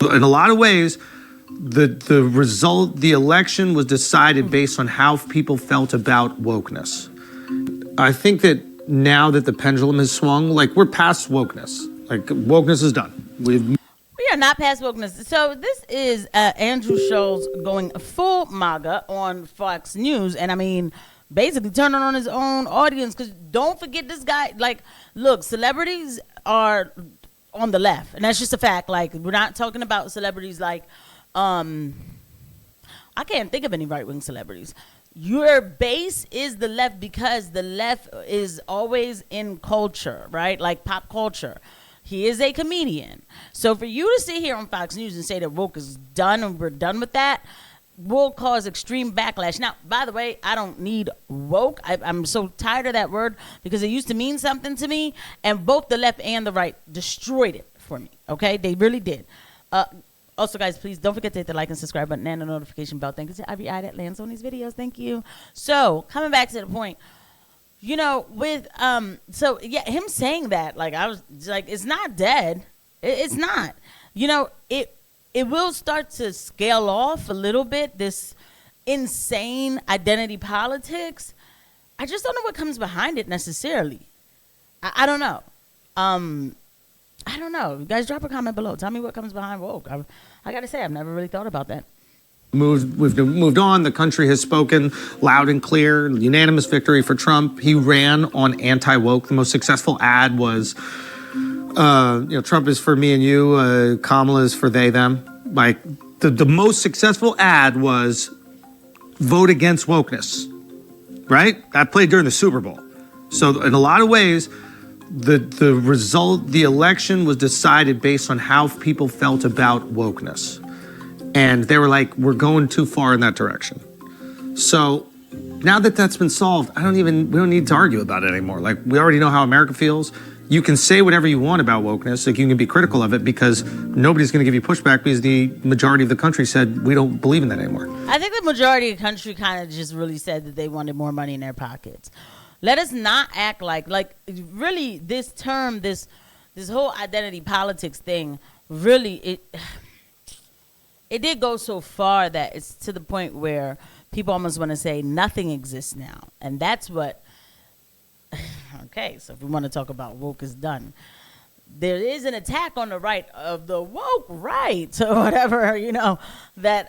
In a lot of ways, the election was decided based on how people felt about wokeness. I think that now that the pendulum has swung, like, we're past wokeness. Like, wokeness is done. We are not past wokeness. So this is Andrew Schulz going full MAGA on Fox News. And I mean, basically turning on his own audience. Because don't forget this guy. Like, look, celebrities are on the left. And that's just a fact. Like, we're not talking about celebrities like, I can't think of any right-wing celebrities. Your base is the left because the left is always in culture, right? Like pop culture. He is a comedian. So for you to sit here on Fox News and say that woke is done and we're done with that will cause extreme backlash. Now, by the way, I don't need woke. I'm so tired of that word because it used to mean something to me, and both the left and the right destroyed it for me, okay? They really did. Also, guys, please don't forget to hit the like and subscribe button and the notification bell. Thank you to every eye that lands on these videos. Thank you. So, coming back to the point, you know, with, so, yeah, him saying that, like, I was, like, it's not dead. It's not. You know, it will start to scale off a little bit, this insane identity politics. I just don't know what comes behind it necessarily. I don't know. I don't know. You guys drop a comment below. Tell me what comes behind woke. I got to say, I've never really thought about that. We've moved on. The country has spoken loud and clear. Unanimous victory for Trump. He ran on anti-woke. The most successful ad was, Trump is for me and you. Kamala is for they, them. Like, the most successful ad was vote against wokeness, right? That played during the Super Bowl. So in a lot of ways, the election was decided based on how people felt about wokeness. And they were like, we're going too far in that direction. So now that that's been solved, we don't need to argue about it anymore. Like, we already know how America feels. You can say whatever you want about wokeness. Like, you can be critical of it because nobody's going to give you pushback because the majority of the country said we don't believe in that anymore. I think the majority of the country kind of just really said that they wanted more money in their pockets. Let us not act like really this term, this whole identity politics thing, really, it did go so far that it's to the point where people almost want to say nothing exists now. And that's what, okay, so if we want to talk about woke is done, there is an attack on the right of the woke right or whatever, you know, that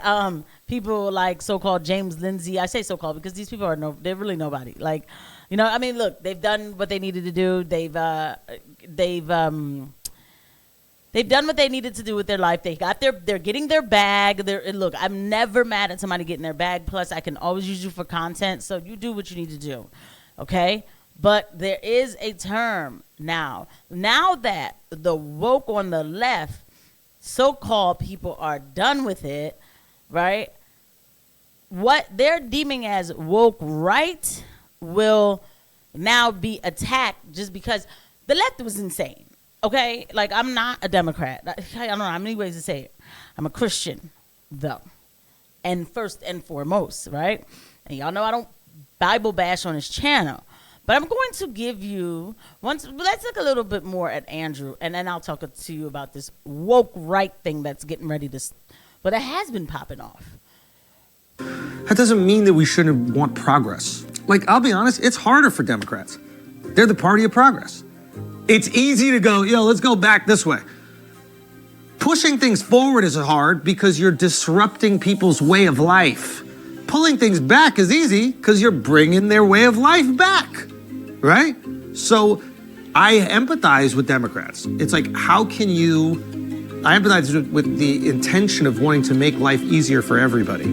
people like so-called James Lindsay, I say so-called because these people they're really nobody. Like, you know, I mean, look, they've done what they needed to do. They've done what they needed to do with their life. They're getting their bag. Look, I'm never mad at somebody getting their bag. Plus, I can always use you for content. So you do what you need to do. Okay? But there is a term now that the woke on the left, so-called people are done with it, right? What they're deeming as woke right will now be attacked just because the left was insane. Okay? Like, I'm not a Democrat. I don't know how many ways to say it. I'm a Christian, though. And first and foremost, right? And y'all know I don't Bible bash on this channel. But I'm going to give you, let's look a little bit more at Andrew, and then I'll talk to you about this woke right thing that's getting ready to, but it has been popping off. That doesn't mean that we shouldn't want progress. Like, I'll be honest, it's harder for Democrats. They're the party of progress. It's easy to go, let's go back this way. Pushing things forward is hard because you're disrupting people's way of life. Pulling things back is easy because you're bringing their way of life back, right? So I empathize with Democrats. It's like, I empathize with the intention of wanting to make life easier for everybody.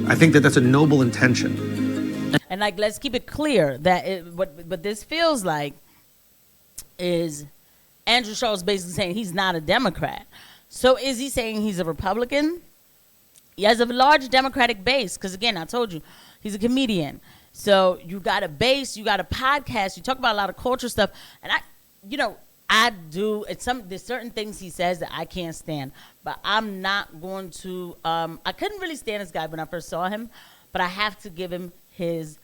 I think that that's a noble intention. And like, let's keep it clear that what this feels like is Andrew Schulz basically saying he's not a Democrat. So is he saying he's a Republican? He has a large Democratic base because, again, I told you, he's a comedian. So you got a base, you got a podcast, you talk about a lot of culture stuff. And I do, there's certain things he says that I can't stand. But I'm not going to, I couldn't really stand this guy when I first saw him. But I have to give him his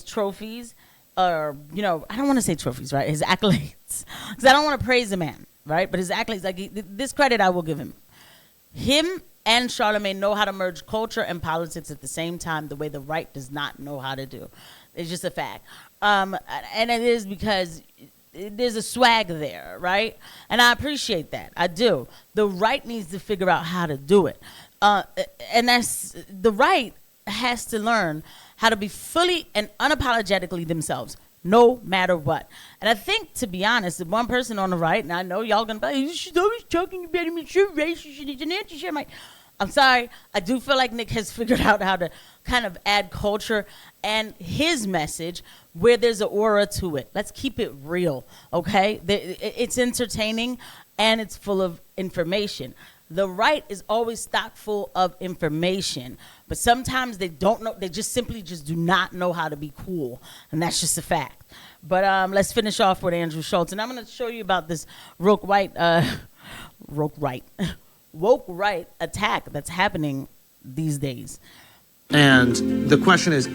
trophies. Or, I don't want to say trophies, right? His accolades. Because I don't want to praise the man, right? But his accolades, like this credit I will give him. Him and Charlemagne know how to merge culture and politics at the same time, the way the right does not know how to do. It's just a fact. And it is because there's a swag there, right? And I appreciate that. I do. The right needs to figure out how to do it. And that's the right has to learn how to be fully and unapologetically themselves, no matter what. And I think, to be honest, the one person on the right, and I know y'all gonna be, she's always talking about him, she's racist, she's an anti-Semite. I'm sorry, I do feel like Nick has figured out how to kind of add culture and his message where there's an aura to it. Let's keep it real, okay? It's entertaining and it's full of information. The right is always stock full of information, but sometimes they don't know, they just simply just do not know how to be cool, and that's just a fact. But let's finish off with Andrew Schulz, and I'm going to show you about this woke right attack that's happening these days. And the question is,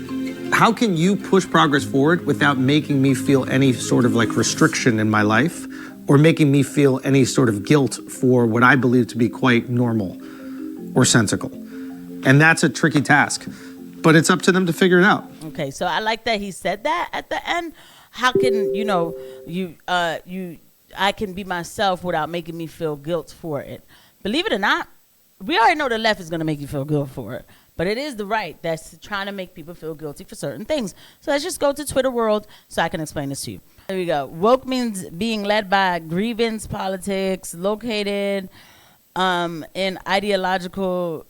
how can you push progress forward without making me feel any sort of like restriction in my life or making me feel any sort of guilt for what I believe to be quite normal or sensical? And that's a tricky task, but it's up to them to figure it out. Okay, so I like that he said that at the end. How can, I can be myself without making me feel guilt for it? Believe it or not, we already know the left is going to make you feel guilt for it. But it is the right that's trying to make people feel guilty for certain things. So let's just go to Twitter world so I can explain this to you. There we go. Woke means being led by grievance politics, located in ideologically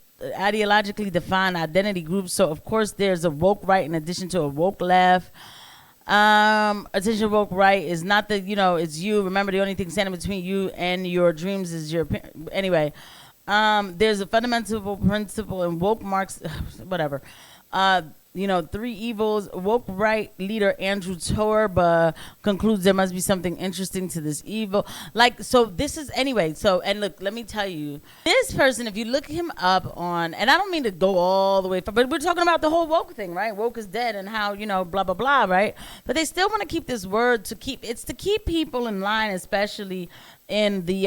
defined identity groups. So, of course, there's a woke right in addition to a woke left. Attention, woke right is not the, it's you. Remember, the only thing standing between you and your dreams is your, anyway. There's a fundamental principle in woke Marx, whatever. Three evils. Woke right leader Andrew Torba concludes there must be something interesting to this evil. And look, let me tell you, this person, if you look him up on, and I don't mean to go all the way, but we're talking about the whole woke thing, right? Woke is dead and how, blah, blah, blah, right? But they still want to keep this word to keep people in line, especially in the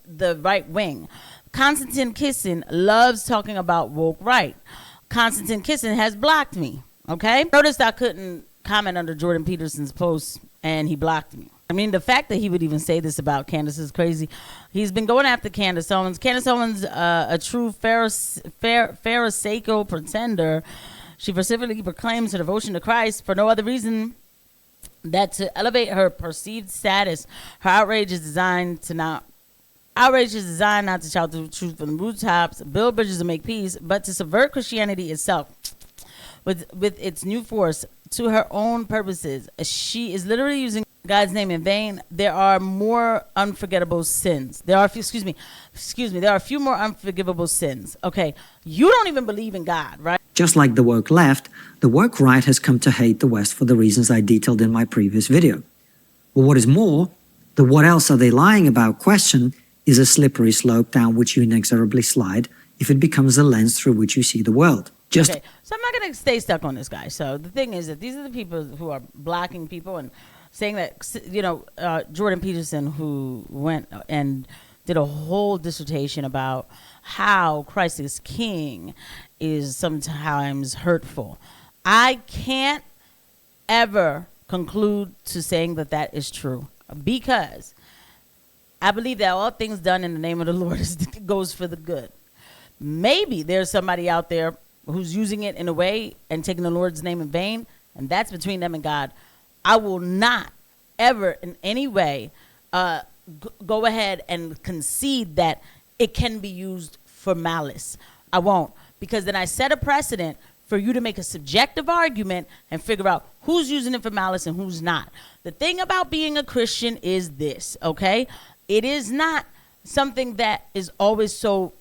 the right wing. Konstantin Kisin loves talking about woke right. Konstantin Kisin has blocked me, okay? Noticed I couldn't comment under Jordan Peterson's post, and he blocked me. I mean, the fact that he would even say this about Candace is crazy. He's been going after Candace Owens. Candace Owens, a true Pharisaical pretender. She vociferously proclaims her devotion to Christ for no other reason that to elevate her perceived status. Her outrage is designed not to shout the truth from the rooftops, build bridges and make peace, but to subvert Christianity itself with its new force to her own purposes. She is literally using God's name in vain. There are more unforgettable sins. There are a few more unforgivable sins. Okay, you don't even believe in God, right? Just like the woke left, the woke right has come to hate the West for the reasons I detailed in my previous video. But what is more, the what else are they lying about question is a slippery slope down which you inexorably slide if it becomes the lens through which you see the world. Okay, so I'm not going to stay stuck on this guy. So the thing is that these are the people who are blocking people and saying that, Jordan Peterson, who went and did a whole dissertation about how Christ is King is sometimes hurtful. I can't ever conclude to saying that is true, because I believe that all things done in the name of the Lord goes for the good. Maybe there's somebody out there who's using it in a way and taking the Lord's name in vain, and that's between them and God. I will not ever in any way go ahead and concede that it can be used for malice. I won't, because then I set a precedent for you to make a subjective argument and figure out who's using it for malice and who's not. The thing about being a Christian is this, okay? It is not something that is always so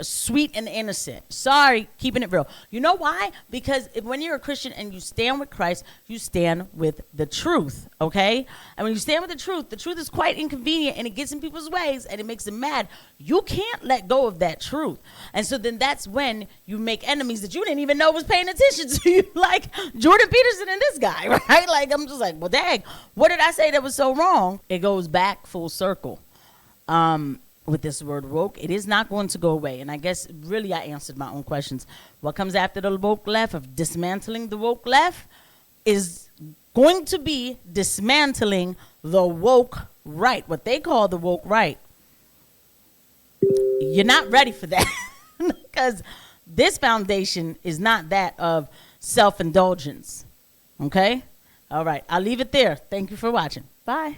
sweet and innocent. Sorry, keeping it real. You know why? Because when you're a Christian and you stand with Christ, you stand with the truth, okay? And when you stand with the truth is quite inconvenient and it gets in people's ways and it makes them mad. You can't let go of that truth. And so then that's when you make enemies that you didn't even know was paying attention to you, like Jordan Peterson and this guy, right? Like, I'm just like, well, dang, what did I say that was so wrong? It goes back full circle. with this word woke. It is not going to go away. And I guess really I answered my own questions. What comes after the woke left of dismantling the woke left is going to be dismantling the woke right, what they call the woke right. You're not ready for that because this foundation is not that of self-indulgence. Okay? All right. I'll leave it there. Thank you for watching. Bye.